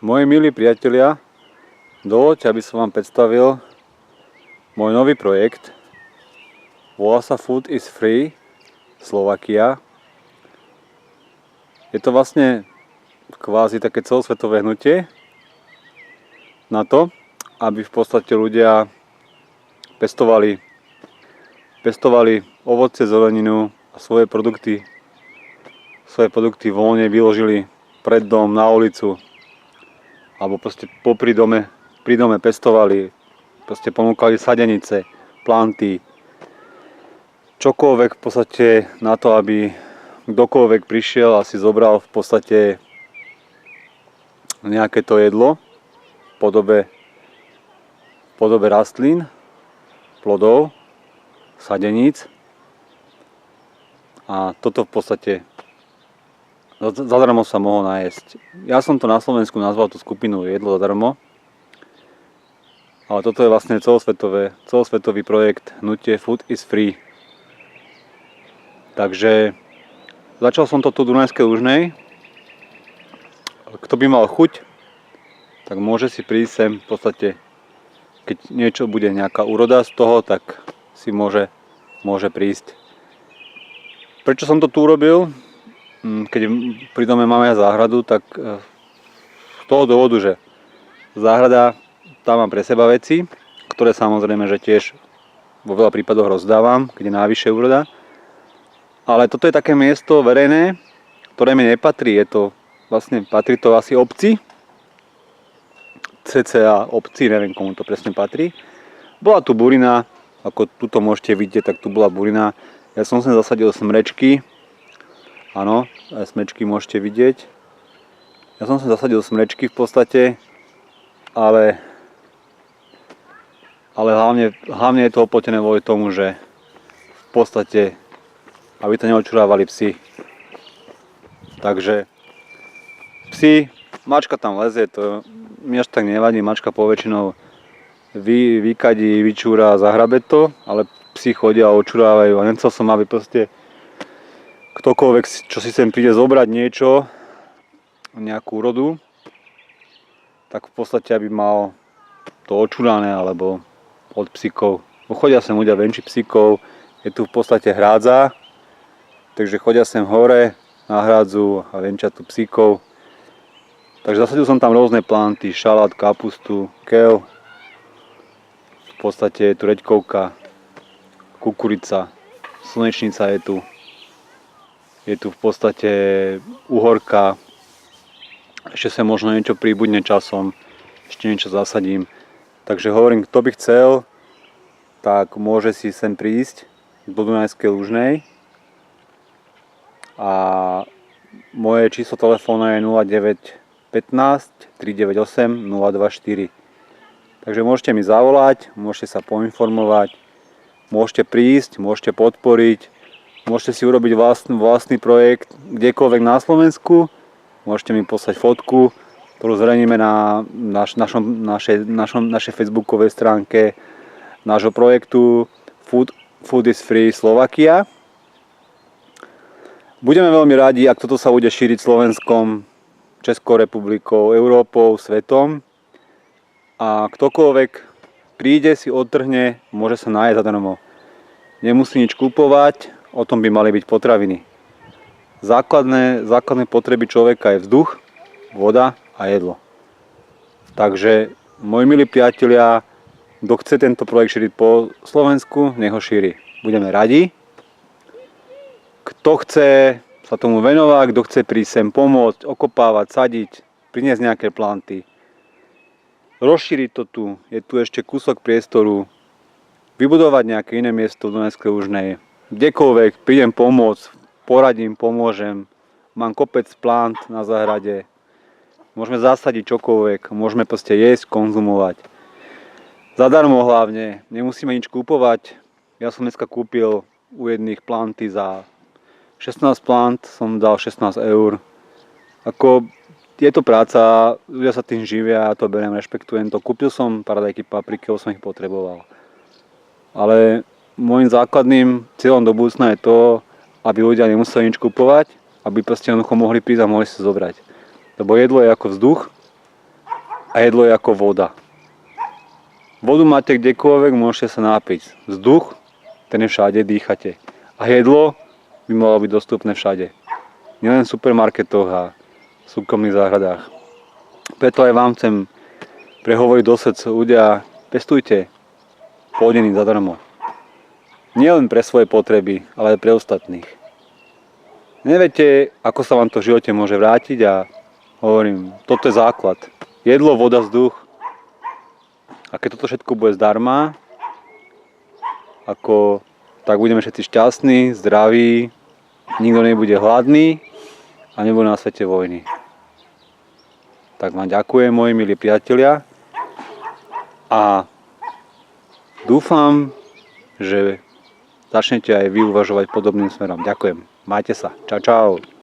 Moji milí priatelia, dovoľte, aby som vám predstavil môj nový projekt. Volá sa Food is Free Slovakia. Je to vlastne kvázi také celosvetové hnutie na to, aby v podstate ľudia pestovali ovocie, zeleninu a svoje produkty voľne vyložili pred dom, na ulicu, alebo proste pri dome pestovali, proste ponúkali sadenice, planty, čokoľvek v podstate na to, aby kdokoľvek prišiel a si zobral v podstate nejaké to jedlo v podobe rastlín, plodov, sadeníc. A toto v podstate zadarmo sa mohol nájsť. Ja som to na Slovensku nazval tú skupinu Jedlo zadarmo. Ale toto je vlastne celosvetový projekt hnutie Food is Free. Takže začal som to tu v Dunajskej Lužnej. Kto by mal chuť, tak môže si prísť sem v podstate, keď niečo bude nejaká úroda z toho, tak si môže prísť. Prečo som to tu urobil? Keď pri dome máme aj záhradu, tak z toho dôvodu, že záhrada, tam mám pre seba veci, ktoré samozrejme, že tiež vo veľa prípadoch rozdávam, keď je najvyššia úroda. Ale toto je také miesto verejné, ktoré mi nepatrí. Patrí to asi obci, cca obci, neviem komu to presne patrí. Bola tu burina, ako tuto môžete vidieť, tak tu bola burina. Ja som sem zasadil smrečky. Áno, aj smrečky môžete vidieť. Ja som sem zasadil smrečky v podstate, ale hlavne je to oplotené kvôli tomu, že v podstate, aby to neočurávali psi. Takže psi, mačka tam lezie, to mi až tak nevadí, mačka poväčšinou vykadí, vyčúra, zahrabe to, ale psi chodia a očurávajú a nechcel som, aby proste ktokoľvek, čo si sem príde zobrať niečo, nejakú úrodu, tak v podstate aby mal to očúrané alebo od psíkov. Chodia sem ľudia venčiť psíkov, je tu v podstate hrádza, takže chodia sem hore na hrádzu a venčia tu psíkov. Takže zasadil som tam rôzne planty, šalát, kapustu, keľ, v podstate je tu reďkovka, kukurica, slnečnica je tu. Je tu v podstate uhorka, ešte sa možno niečo príbudne časom, ešte niečo zasadím. Takže hovorím, kto by chcel, tak môže si sem prísť do Dunajskej Lužnej. A moje číslo telefónu je 0915 398 024. Takže môžete mi zavolať, môžete sa poinformovať, môžete prísť, môžete podporiť. Môžete si urobiť vlastný projekt kdekoľvek na Slovensku. Môžete mi poslať fotku, ktorú zverejníme na našej facebookovej stránke nášho projektu Food is Free Slovakia. Budeme veľmi radi, ak toto sa bude šíriť Slovenskom, Českou republikou, Európou, svetom. A ktokoľvek príde, si odtrhne, môže sa nájsť zadarmo. Nemusí nič kupovať. O tom by mali byť potraviny. Základné potreby človeka je vzduch, voda a jedlo. Takže, moji milí priatelia, kto chce tento projekt šíriť po Slovensku, nech ho šíri. Budeme radi. Kto chce sa tomu venovať, kto chce prísť sem pomôcť, okopávať, sadiť, priniesť nejaké planty, rozšíriť to tu, je tu ešte kúsok priestoru, vybudovať nejaké iné miesto v Dunajskej Lužnej. Kdekoľvek prídem pomôcť, poradím, pomôžem, mám kopec plant na záhrade, môžeme zasadiť čokoľvek, môžeme proste jesť, konzumovať. Zadarmo hlavne, nemusíme nič kúpovať. Ja som dneska kúpil u jedných planty za 16 plant, som dal 16 eur. Ako je to práca, ľudia sa tým živia, ja to beriem, rešpektujem to. Kúpil som paradajky, papriky, lebo som ich potreboval. Ale môjim základným cieľom do budúcna je to, aby ľudia nemuseli nič kupovať, aby proste jednoducho mohli prísť a mohli si zobrať. Lebo jedlo je ako vzduch, A jedlo je ako voda. Vodu máte kdekoľvek, môžete sa napiť. Vzduch, ten je všade, dýchate. A jedlo by malo byť dostupné všade. Nielen v supermarketoch a v súkromných záhradách. Preto aj vám chcem prehovoriť do srdca, ľudia, pestujte plodiny zadarmo. Nie len pre svoje potreby, ale aj pre ostatných. Neviete, ako sa vám to v živote môže vrátiť a hovorím, toto je základ. Jedlo, voda, vzduch. A keď toto všetko bude zdarma, tak budeme všetci šťastní, zdraví, nikto nebude hladný a nebude na svete vojny. Tak vám ďakujem, moji milí priatelia, a dúfam, že začnete aj vy uvažovať podobným smerom. Ďakujem. Majte sa. Čau, čau.